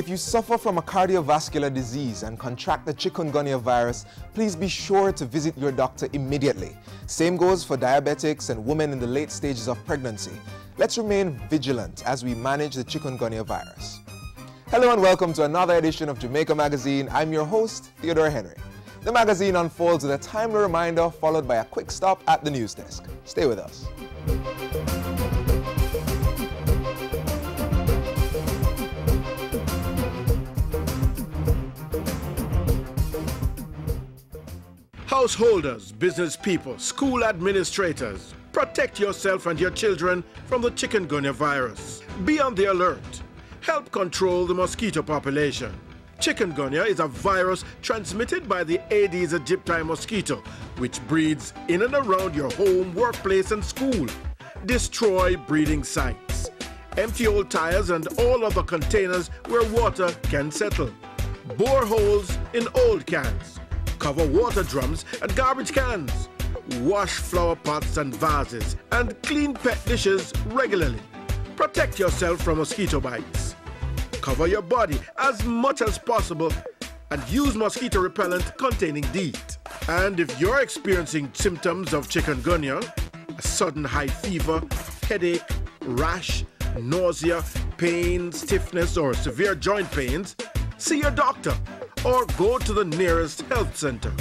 If you suffer from a cardiovascular disease and contract the Chikungunya virus, please be sure to visit your doctor immediately. Same goes for diabetics and women in the late stages of pregnancy. Let's remain vigilant as we manage the Chikungunya virus. Hello and welcome to another edition of Jamaica Magazine. I'm your host, Theodore Henry. The magazine unfolds with a timely reminder followed by a quick stop at the news desk. Stay with us. Householders, business people, school administrators, protect yourself and your children from the Chikungunya virus. Be on the alert. Help control the mosquito population. Chikungunya is a virus transmitted by the Aedes aegypti mosquito, which breeds in and around your home, workplace, and school. Destroy breeding sites. Empty old tires and all other containers where water can settle. Bore holes in old cans. Cover water drums and garbage cans. Wash flower pots and vases and clean pet dishes regularly. Protect yourself from mosquito bites. Cover your body as much as possible and use mosquito repellent containing DEET. And if you're experiencing symptoms of chikungunya, a sudden high fever, headache, rash, nausea, pain, stiffness, or severe joint pains, see your doctor or go to the nearest health center.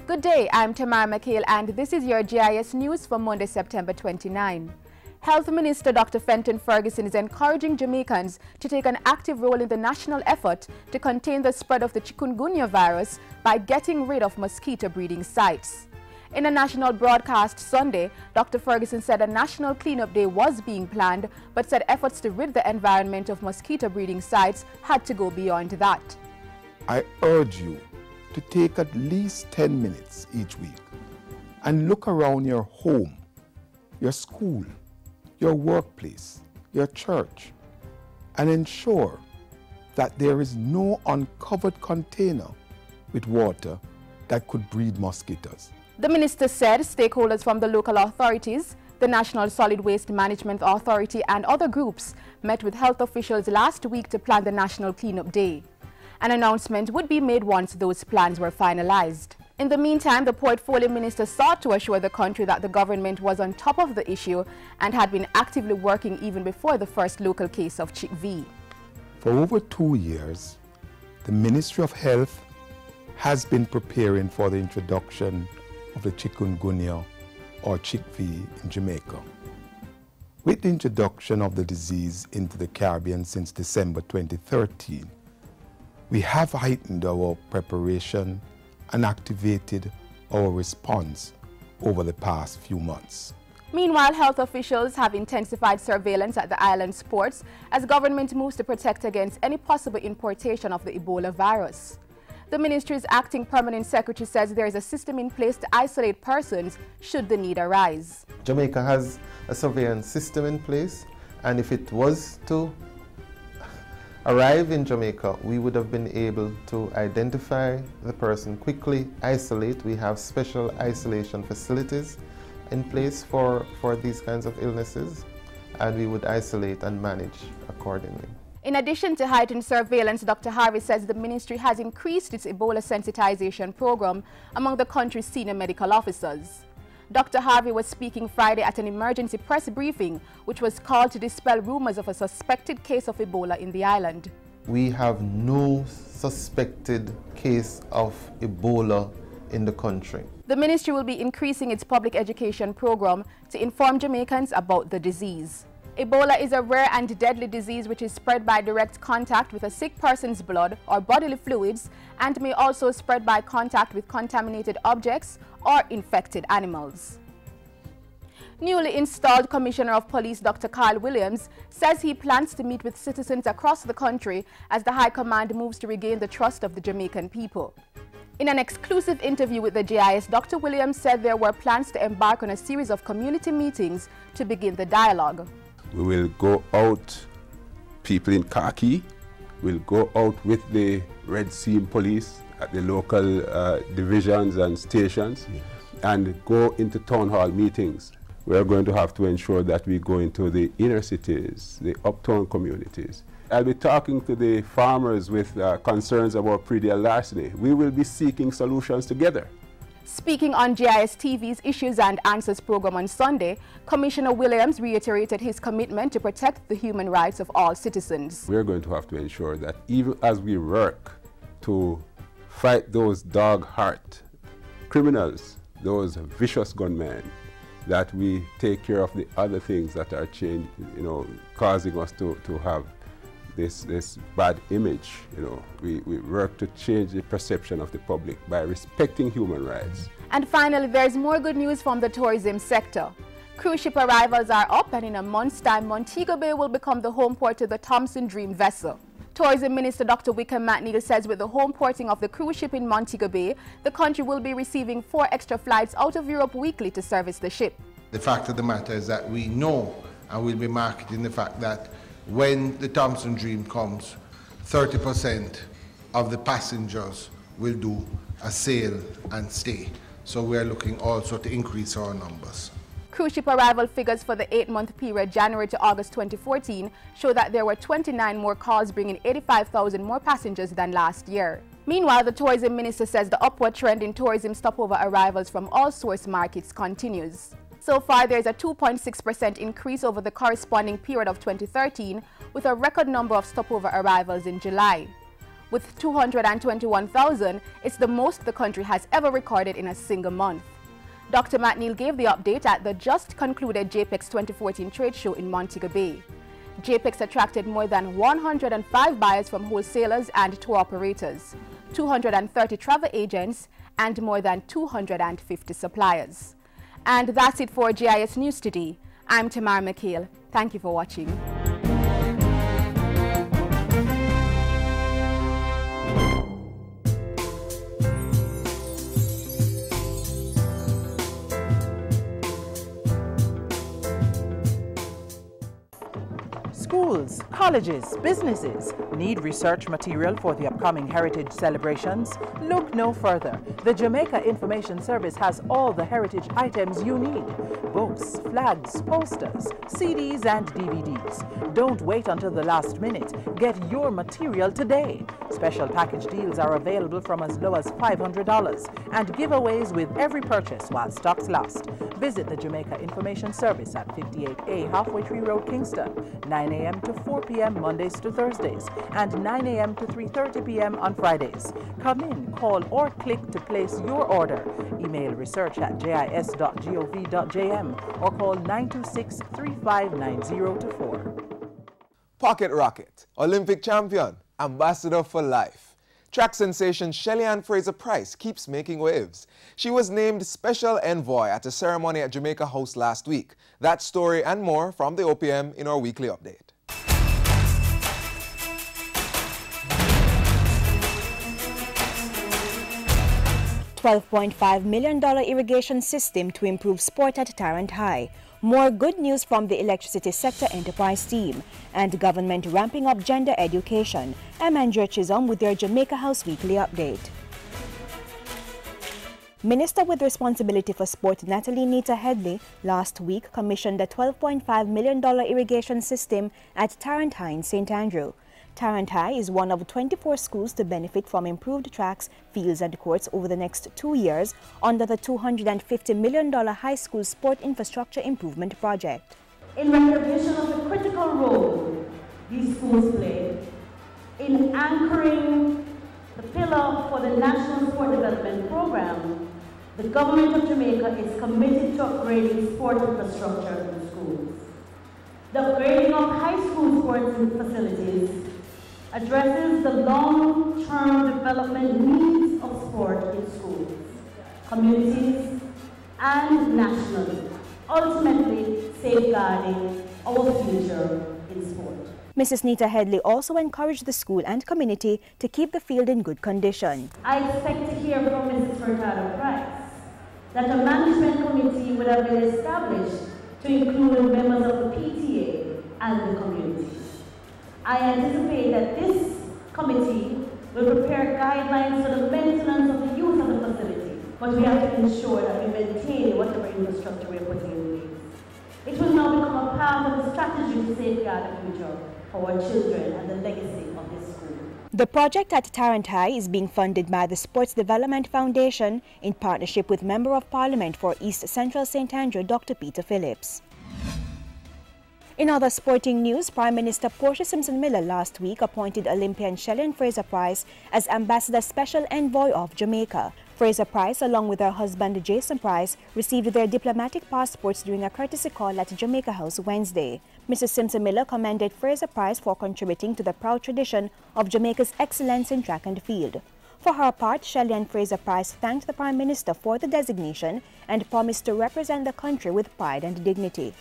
Good day, I'm Tamara McHale and this is your GIS News for Monday, September 29. Health Minister Dr. Fenton Ferguson is encouraging Jamaicans to take an active role in the national effort to contain the spread of the Chikungunya virus by getting rid of mosquito breeding sites. In a national broadcast Sunday, Dr. Ferguson said a national cleanup day was being planned, but said efforts to rid the environment of mosquito breeding sites had to go beyond that. I urge you to take at least 10 minutes each week and look around your home, your school, your workplace, your church, and ensure that there is no uncovered container with water that could breed mosquitoes. The minister said stakeholders from the local authorities, the National Solid Waste Management Authority and other groups met with health officials last week to plan the National Cleanup Day. An announcement would be made once those plans were finalized. In the meantime, the portfolio minister sought to assure the country that the government was on top of the issue and had been actively working even before the first local case of Chick V. For over 2 years, the Ministry of Health has been preparing for the introduction of the Chikungunya or Chick V in Jamaica. With the introduction of the disease into the Caribbean since December 2013, we have heightened our preparation and activated our response over the past few months. Meanwhile, health officials have intensified surveillance at the island's ports as government moves to protect against any possible importation of the Ebola virus. The ministry's acting permanent secretary says there is a system in place to isolate persons should the need arise. Jamaica has a surveillance system in place, and if it was to arrive in Jamaica, we would have been able to identify the person quickly, isolate. We have special isolation facilities in place for these kinds of illnesses, and we would isolate and manage accordingly. In addition to heightened surveillance, Dr. Harvey says the ministry has increased its Ebola sensitization program among the country's senior medical officers. Dr. Harvey was speaking Friday at an emergency press briefing, which was called to dispel rumors of a suspected case of Ebola in the island. We have no suspected case of Ebola in the country. The ministry will be increasing its public education program to inform Jamaicans about the disease. Ebola is a rare and deadly disease which is spread by direct contact with a sick person's blood or bodily fluids and may also spread by contact with contaminated objects or infected animals. Newly installed Commissioner of Police Dr. Carl Williams says he plans to meet with citizens across the country as the High Command moves to regain the trust of the Jamaican people. In an exclusive interview with the GIS, Dr. Williams said there were plans to embark on a series of community meetings to begin the dialogue. We will go out people in khaki will go out with the Red Seam police at the local divisions and stations and go into town hall meetings. We're going to have to ensure that we go into the inner cities, the uptown communities. I'll be talking to the farmers with concerns about predial larceny. We will be seeking solutions together. Speaking on GIS TV's Issues and Answers program on Sunday, Commissioner Williams reiterated his commitment to protect the human rights of all citizens. We're going to have to ensure that even as we work to fight those dog heart criminals, those vicious gunmen, that we take care of the other things that are causing us to have this bad image. We work to change the perception of the public by respecting human rights. And finally, there's more good news from the tourism sector. Cruise ship arrivals are up, and in a month's time, Montego Bay will become the home port to the Thompson Dream vessel. Tourism Minister Dr. Wickham McNeil says with the home porting of the cruise ship in Montego Bay, the country will be receiving 4 extra flights out of Europe weekly to service the ship. The fact of the matter is that we know, and we'll be marketing the fact that when the Thompson Dream comes, 30% of the passengers will do a sail and stay. So we're looking also to increase our numbers. Cruise ship arrival figures for the 8-month period, January to August 2014, show that there were 29 more calls, bringing 85,000 more passengers than last year. Meanwhile, the tourism minister says the upward trend in tourism stopover arrivals from all source markets continues. So far, there is a 2.6% increase over the corresponding period of 2013, with a record number of stopover arrivals in July. With 221,000, it's the most the country has ever recorded in a single month. Dr. McNeil gave the update at the just concluded JPEX 2014 trade show in Montego Bay. JPEX attracted more than 105 buyers from wholesalers and tour operators, 230 travel agents, and more than 250 suppliers. And that's it for GIS News Today. I'm Tamara McHale. Thank you for watching. Schools, colleges, businesses need research material for the upcoming heritage celebrations? Look no further. The Jamaica Information Service has all the heritage items you need. Books, flags, posters, CDs and DVDs. Don't wait until the last minute. Get your material today. Special package deals are available from as low as $500 and giveaways with every purchase while stocks last. Visit the Jamaica Information Service at 58A Halfway Tree Road, Kingston, 9 a.m. to 4 p.m. Mondays to Thursdays, and 9 a.m. to 3:30 p.m. on Fridays. Come in, call, or click to place your order. Email research@jis.gov.jm or call 926-359024. Pocket Rocket, Olympic champion, ambassador for life. Track sensation Shelly-Ann Fraser-Price keeps making waves. She was named Special Envoy at a ceremony at Jamaica House last week. That story and more from the OPM in our weekly update. $12.5 million irrigation system to improve sport at Tarrant High. More good news from the electricity sector enterprise team, and government ramping up gender education. I'm Andrea Chisholm with your Jamaica House weekly update. Minister with responsibility for sport Natalie Nita Headley last week commissioned a $12.5 million irrigation system at Tarrant High in St. Andrew. Tarrant High is one of 24 schools to benefit from improved tracks, fields and courts over the next 2 years under the $250 million High School Sport Infrastructure Improvement Project. In recognition of the critical role these schools play in anchoring the pillar for the National Sport Development Program, the Government of Jamaica is committed to upgrading sport infrastructure in schools. The upgrading of high school sports facilities addresses the long-term development needs of sport in schools, communities, and nationally, ultimately safeguarding our future in sport. Mrs. Nita Headley also encouraged the school and community to keep the field in good condition. I expect to hear from Mrs. Furtado Price that a management committee would have been established to include members of the PTA and the community. I anticipate that this committee will prepare guidelines for the maintenance of the use of the facility, but we have to ensure that we maintain whatever infrastructure we are putting in place. It will now become a part of the strategy to safeguard the future for our children and the legacy of this school. The project at Tarrant High is being funded by the Sports Development Foundation in partnership with Member of Parliament for East Central St. Andrew, Dr. Peter Phillips. In other sporting news, Prime Minister Portia Simpson-Miller last week appointed Olympian Shelley Fraser-Pryce as Ambassador Special Envoy of Jamaica. Fraser-Pryce, along with her husband Jason Price, received their diplomatic passports during a courtesy call at Jamaica House Wednesday. Mrs. Simpson-Miller commended Fraser-Pryce for contributing to the proud tradition of Jamaica's excellence in track and field. For her part, Shelley Fraser-Pryce thanked the Prime Minister for the designation and promised to represent the country with pride and dignity.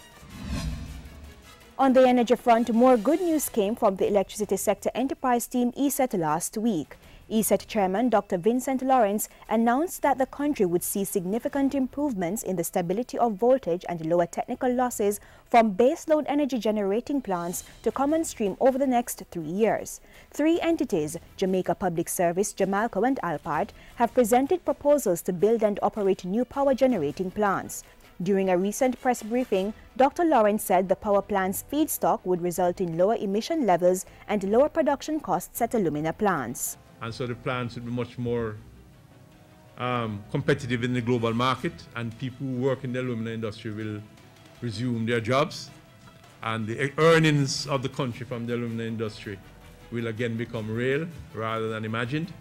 On the energy front, more good news came from the electricity sector enterprise team ESET last week. ESET chairman Dr. Vincent Lawrence announced that the country would see significant improvements in the stability of voltage and lower technical losses from baseload energy generating plants to come on stream over the next 3 years. 3 entities, Jamaica Public Service, Jamalco and Alpart, have presented proposals to build and operate new power generating plants. During a recent press briefing, Dr. Lawrence said the power plant's feedstock would result in lower emission levels and lower production costs at alumina plants. And so the plants would be much more competitive in the global market, and people who work in the alumina industry will resume their jobs, and the earnings of the country from the alumina industry will again become real rather than imagined.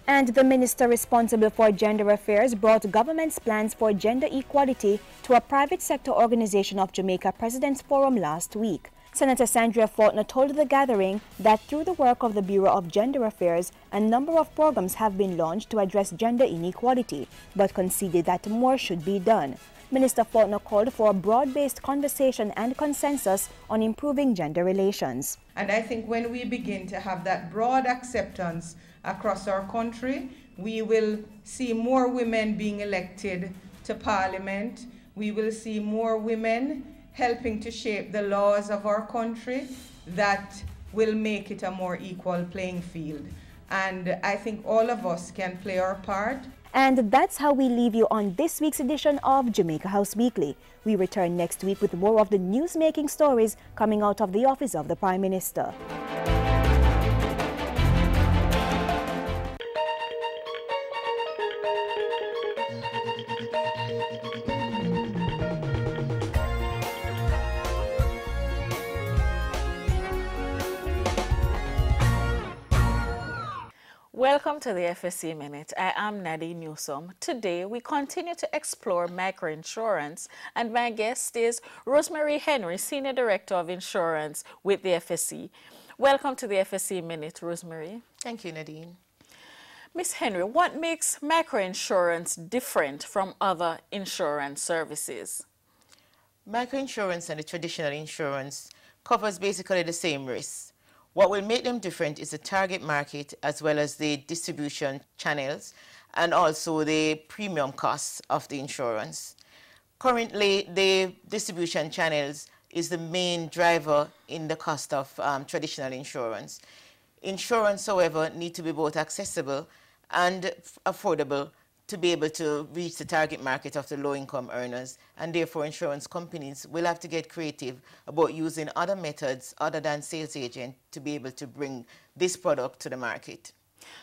And the minister responsible for gender affairs brought government's plans for gender equality to a private sector organization of Jamaica President's Forum last week. Senator Sandria Faulkner told the gathering that through the work of the Bureau of Gender Affairs, a number of programs have been launched to address gender inequality, but conceded that more should be done. Minister Faulkner called for a broad-based conversation and consensus on improving gender relations. And I think when we begin to have that broad acceptance across our country, we will see more women being elected to Parliament. We will see more women helping to shape the laws of our country that will make it a more equal playing field. And I think all of us can play our part. And that's how we leave you on this week's edition of Jamaica House Weekly. We return next week with more of the news-making stories coming out of the office of the Prime Minister. Welcome to the FSC Minute. I am Nadine Newsome. Today, we continue to explore microinsurance, and my guest is Rosemary Henry, Senior Director of Insurance with the FSC. Welcome to the FSC Minute, Rosemary. Thank you, Nadine. Ms. Henry, what makes microinsurance different from other insurance services? Microinsurance and the traditional insurance covers basically the same risks. What will make them different is the target market as well as the distribution channels and also the premium costs of the insurance. Currently, the distribution channels is the main driver in the cost of traditional insurance. Insurance, however, need to be both accessible and affordable to be able to reach the target market of the low-income earners, and therefore insurance companies will have to get creative about using other methods other than sales agent to be able to bring this product to the market.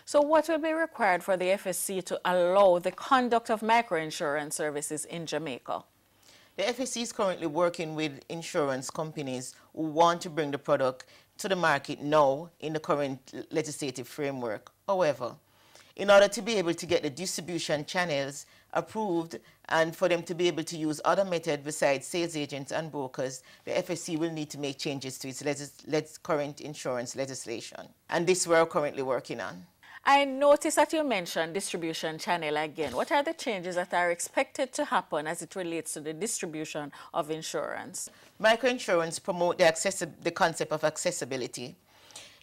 So what will be required for the FSC to allow the conduct of microinsurance services in Jamaica? The FSC is currently working with insurance companies who want to bring the product to the market now in the current legislative framework. However, in order to be able to get the distribution channels approved and for them to be able to use other methods besides sales agents and brokers, the FSC will need to make changes to its current insurance legislation. And this we're currently working on. I noticed that you mentioned distribution channel again. What are the changes that are expected to happen as it relates to the distribution of insurance? Microinsurance promote the concept of accessibility.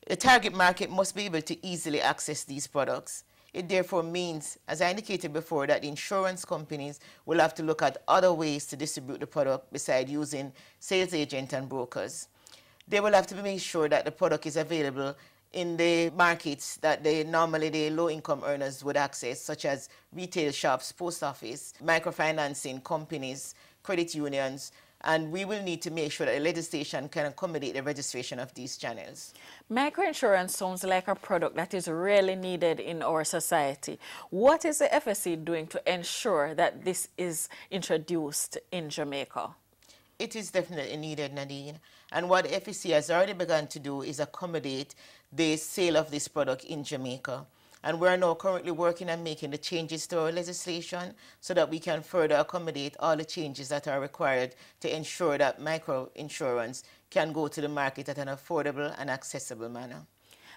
The target market must be able to easily access these products. It therefore means, as I indicated before, that insurance companies will have to look at other ways to distribute the product besides using sales agents and brokers. they will have to make sure that the product is available in the markets that normally the low-income earners would access, such as retail shops, post office, microfinancing companies, credit unions, and we will need to make sure that the legislation can accommodate the registration of these channels. Microinsurance sounds like a product that is really needed in our society. What is the FSC doing to ensure that this is introduced in Jamaica? It is definitely needed, Nadine. And what the FSC has already begun to do is accommodate the sale of this product in Jamaica. And we're now currently working on making the changes to our legislation so that we can further accommodate all the changes that are required to ensure that microinsurance can go to the market at an affordable and accessible manner.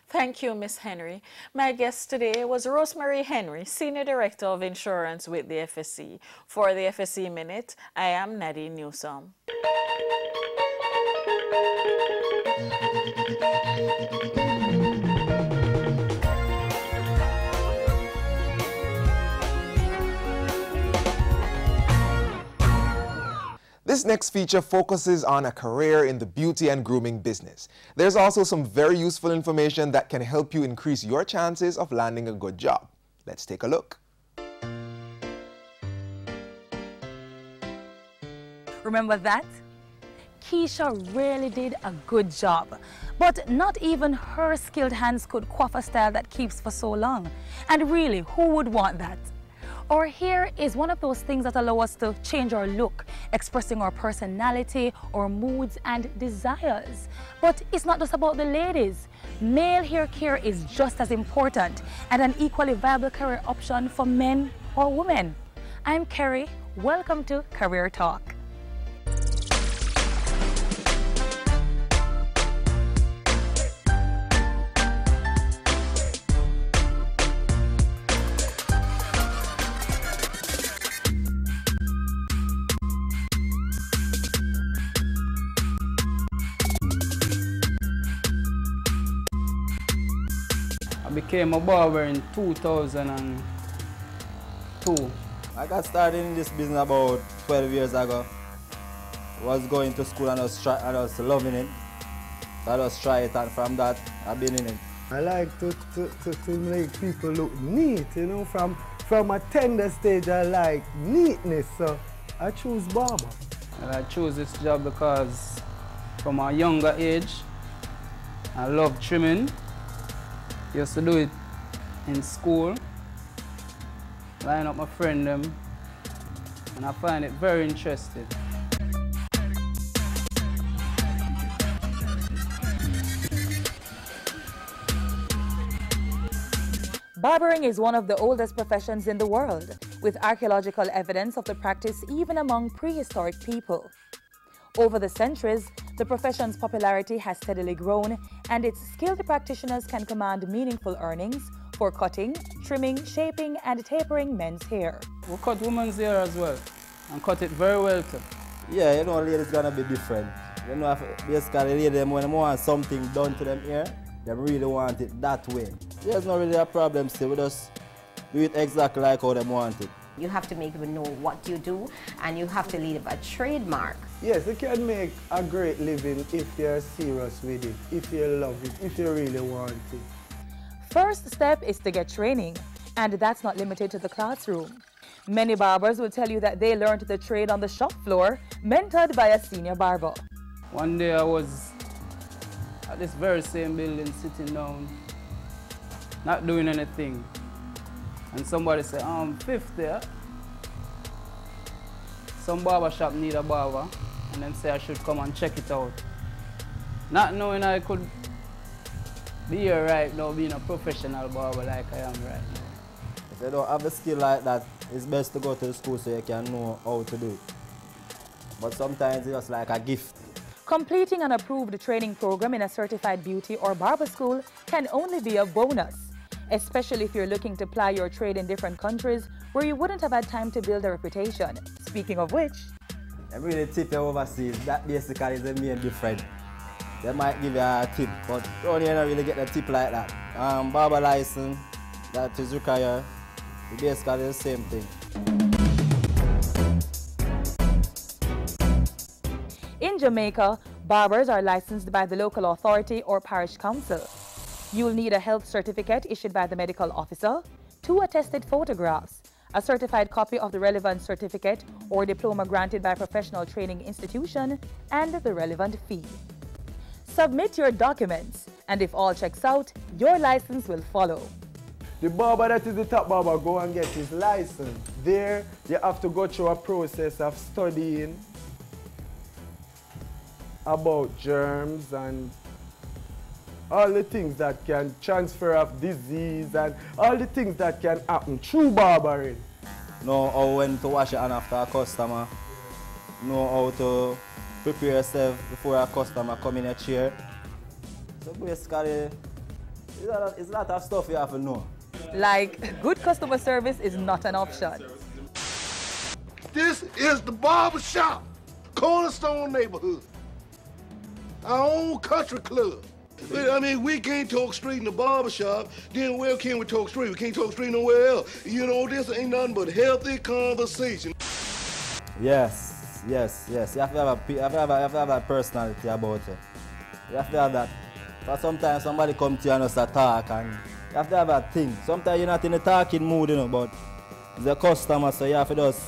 Thank you, Ms. Henry. My guest today was Rosemary Henry, Senior Director of Insurance with the FSC. For the FSC Minute, I am Nadine Newsome. This next feature focuses on a career in the beauty and grooming business. There's also some very useful information that can help you increase your chances of landing a good job. Let's take a look. Remember that? Keisha really did a good job, but not even her skilled hands could coif a style that keeps for so long. And really, who would want that? Our hair is one of those things that allow us to change our look, expressing our personality, our moods and desires. But it's not just about the ladies. Male hair care is just as important and an equally viable career option for men or women. I'm Kerry. Welcome to Career Talk. I became a barber in 2002. I got started in this business about 12 years ago. I was going to school and I was loving it. So I just tried it, and from that, I've been in it. I like to make people look neat, you know, from a tender stage. I like neatness, so I choose barber. And I chose this job because from a younger age, I love trimming. Used to do it in school, line up my friend them, and I find it very interesting. Barbering is one of the oldest professions in the world, with archaeological evidence of the practice even among prehistoric people. Over the centuries, the profession's popularity has steadily grown, and its skilled practitioners can command meaningful earnings for cutting, trimming, shaping, and tapering men's hair. We cut women's hair as well, and cut it very well too. Yeah, you know, ladies gonna be different. You know, basically, ladies, when they want something done to them hair, they really want it that way. There's not really a problem still, we just do it exactly like how they want it. You have to make people know what you do, and you have to leave a trademark. Yes, you can make a great living if you're serious with it, if you love it, if you really want it. First step is to get training, and that's not limited to the classroom. Many barbers will tell you that they learned the trade on the shop floor, mentored by a senior barber. One day I was at this very same building sitting down, not doing anything. And somebody said, fifth there. Some barber shop need a barber, and then say I should come and check it out. Not knowing I could be here right now, being a professional barber like I am right now. If you don't have a skill like that, it's best to go to the school so you can know how to do it. But sometimes it's just like a gift. Completing an approved training program in a certified beauty or barber school can only be a bonus, especially if you're looking to ply your trade in different countries where you wouldn't have had time to build a reputation. Speaking of which, they really tip you overseas. That basically is the main difference. They might give you a tip, but you don't really get a tip like that. Barber license, that is required. It's basically the same thing. in Jamaica, Barbers are licensed by the local authority or parish council. You'll need a health certificate issued by the medical officer, 2 attested photographs, a certified copy of the relevant certificate or diploma granted by a professional training institution, and the relevant fee. Submit your documents, and if all checks out, your license will follow. The barber that is the top barber go and get his license. There, you have to go through a process of studying about germs and all the things that can transfer of disease and all the things that can happen through barbering. Know how when to wash your hand after a customer. Know how to prepare yourself before a customer come in your chair. So basically, it's a lot of stuff you have to know. Like, good customer service is not an option. This is the barber shop, Cornerstone neighborhood. Our own country club. I mean, we can't talk street in the barber shop, then where can we talk street? We can't talk street nowhere else. You know, this ain't nothing but healthy conversation. Yes. You have to have that personality about it. You have to have that. But sometimes somebody come to you and just talk, and you have to have that thing. Sometimes you're not in the talking mood, you know, but it's a customer, so you have to just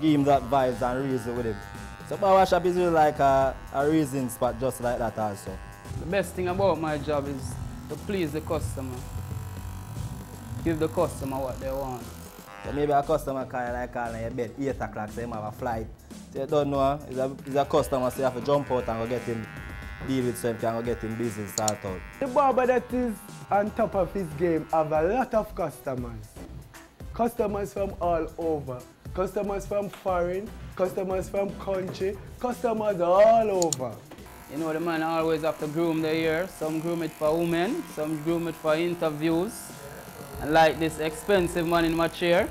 give him that vibes and reason with him. So barber shop is really like a reason spot just like that also. The best thing about my job is to please the customer. Give the customer what they want. So maybe a customer call in your bed 8 o'clock, so you have a flight. So you don't know, it's a customer, so you have to jump out and go get him, deal with him, can go get him busy, start out. The barber that is on top of his game have a lot of customers. Customers from all over. Customers from foreign, customers from country, customers all over. You know, the man always have to groom the hair. Some groom it for women, some groom it for interviews. And like this expensive man in my chair.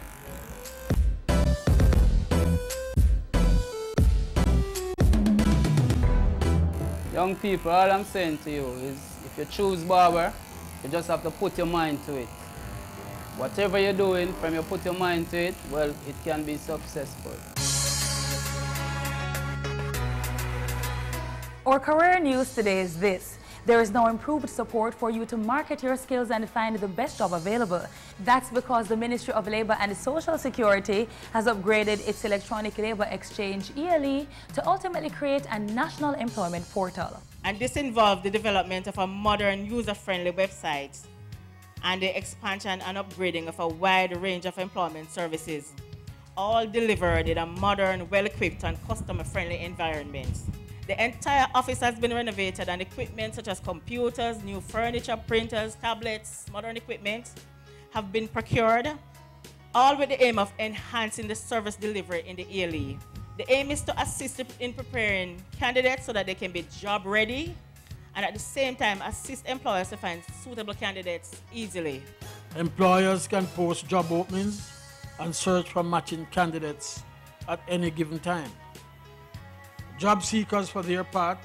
Young people, all I'm saying to you is if you choose barber, you just have to put your mind to it. Whatever you're doing, from you put your mind to it, well, it can be successful. Our career news today is this. There is now improved support for you to market your skills and find the best job available. That's because the Ministry of Labour and Social Security has upgraded its electronic labour exchange, ELE, to ultimately create a national employment portal. And this involved the development of a modern, user-friendly website and the expansion and upgrading of a wide range of employment services, all delivered in a modern, well-equipped and customer-friendly environment. The entire office has been renovated and equipment such as computers, new furniture, printers, tablets, modern equipment have been procured, all with the aim of enhancing the service delivery in the ELE. The aim is to assist in preparing candidates so that they can be job ready and at the same time assist employers to find suitable candidates easily. Employers can post job openings and search for matching candidates at any given time. Job seekers, for their part,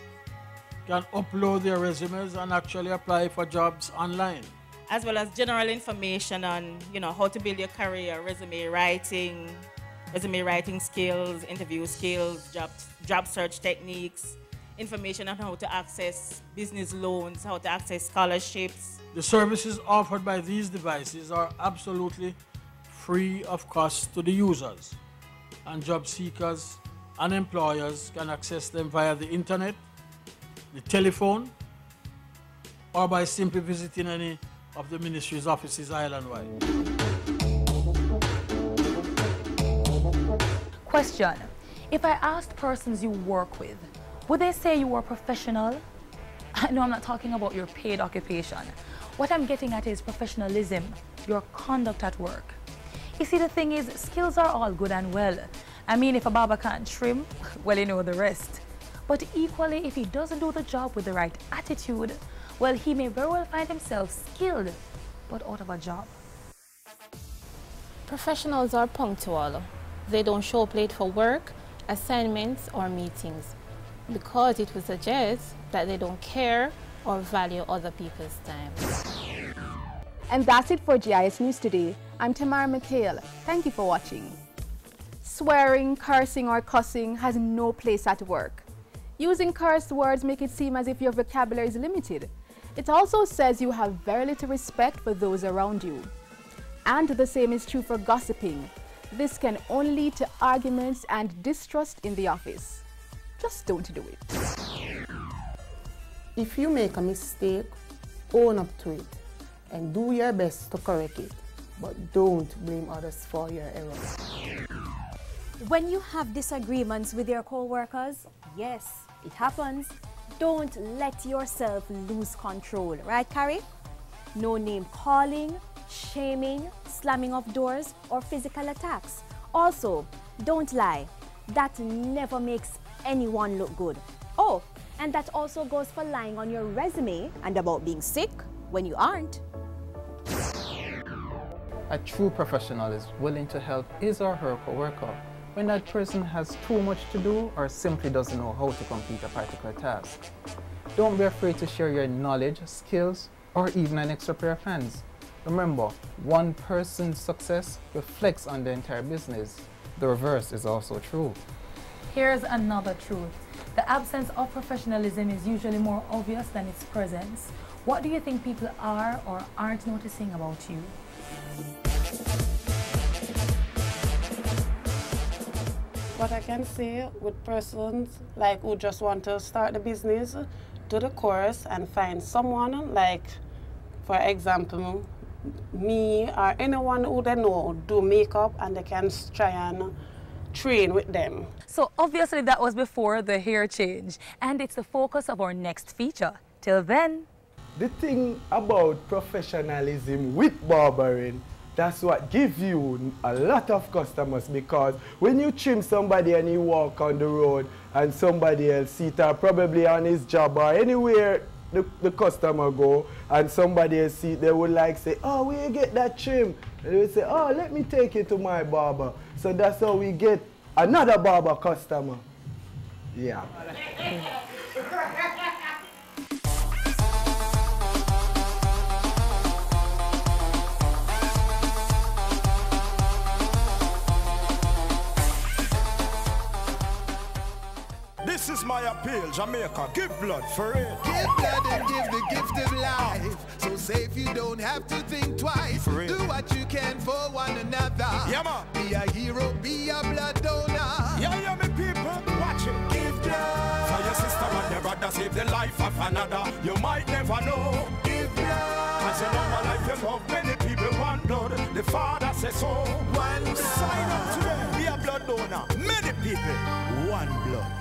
can upload their resumes and actually apply for jobs online. As well as general information on, how to build your career, resume writing skills, interview skills, job search techniques, information on how to access business loans, how to access scholarships. The services offered by these devices are absolutely free of cost to the users, and job seekers and employers can access them via the internet, the telephone, or by simply visiting any of the ministry's offices island-wide. Question: if I asked persons you work with, would they say you are professional? No, I'm not talking about your paid occupation. What I'm getting at is professionalism, your conduct at work. You see, the thing is, skills are all good and well. I mean, if a barber can't trim, well, you know the rest. But equally, if he doesn't do the job with the right attitude, well, he may very well find himself skilled, but out of a job. Professionals are punctual. They don't show up late for work, assignments, or meetings, because it would suggest that they don't care or value other people's time. And that's it for GIS News today. I'm Tamara McHale. Thank you for watching. Swearing, cursing, or cussing has no place at work. Using curse words make it seem as if your vocabulary is limited. It also says you have very little respect for those around you. And the same is true for gossiping. This can only lead to arguments and distrust in the office. Just don't do it. If you make a mistake, own up to it and do your best to correct it, but don't blame others for your errors. When you have disagreements with your co-workers, yes, it happens. Don't let yourself lose control, right, Carrie? No name calling, shaming, slamming of doors, or physical attacks. Also, don't lie. That never makes anyone look good. Oh, and that also goes for lying on your resume and about being sick when you aren't. A true professional is willing to help his or her co-worker when that person has too much to do or simply doesn't know how to complete a particular task. Don't be afraid to share your knowledge, skills, or even an extra pair of hands. Remember, one person's success reflects on the entire business. The reverse is also true. Here's another truth. The absence of professionalism is usually more obvious than its presence. What do you think people are or aren't noticing about you? What I can say with persons like who just want to start the business, do the course and find someone like, for example, me or anyone who they know do makeup and they can try and train with them. So obviously that was before the hair change, and it's the focus of our next feature. Till then. The thing about professionalism with barbering, that's what gives you a lot of customers, because when you trim somebody and you walk on the road and somebody else see it, or probably on his job or anywhere the customer go and somebody else see it, they would like say, oh, where you get that trim? And they would say, oh, let me take it to my barber. So that's how we get another barber customer. Yeah. This is my appeal, Jamaica. Give blood for it. Give blood and give the gift of life. So safe you don't have to think twice. Do what you can for one another. Yeah, man. Be a hero, be a blood donor. Yeah, me people, watch it. Give blood. For your sister and your brother, save the life of another. You might never know. Give blood. Cause you know my life, you love many people, one blood. The Father says so. One blood. Sign up today, be a blood donor. Many people, one blood.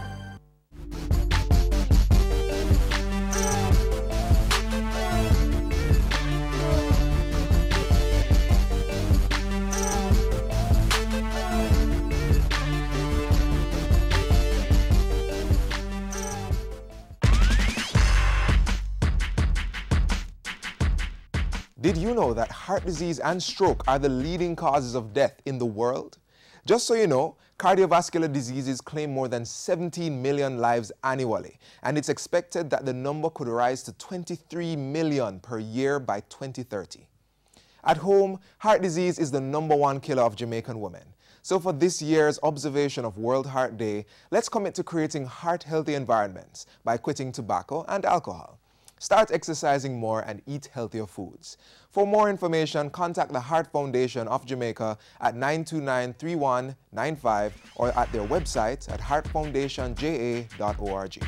Did you know that heart disease and stroke are the leading causes of death in the world? Just so you know, cardiovascular diseases claim more than 17 million lives annually, and it's expected that the number could rise to 23 million per year by 2030. At home, heart disease is the #1 killer of Jamaican women. So for this year's observation of World Heart Day, let's commit to creating heart-healthy environments by quitting tobacco and alcohol. Start exercising more and eat healthier foods. For more information, contact the Heart Foundation of Jamaica at 929-3195 or at their website at heartfoundationja.org.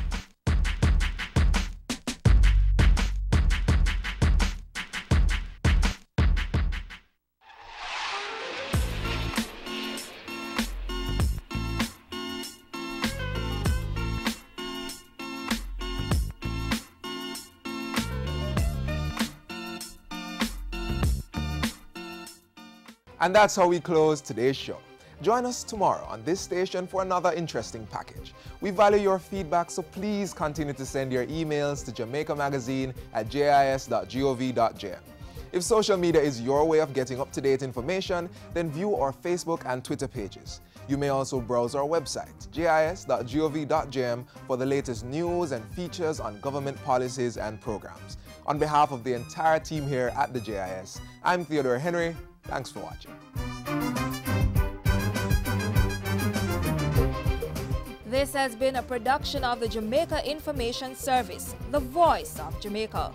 And that's how we close today's show. Join us tomorrow on this station for another interesting package. We value your feedback, so please continue to send your emails to jamaicamagazine@jis.gov.jm. If social media is your way of getting up-to-date information, then view our Facebook and Twitter pages. You may also browse our website, jis.gov.jm, for the latest news and features on government policies and programs. On behalf of the entire team here at the JIS, I'm Theodore Henry. Thanks for watching. This has been a production of the Jamaica Information Service, the voice of Jamaica.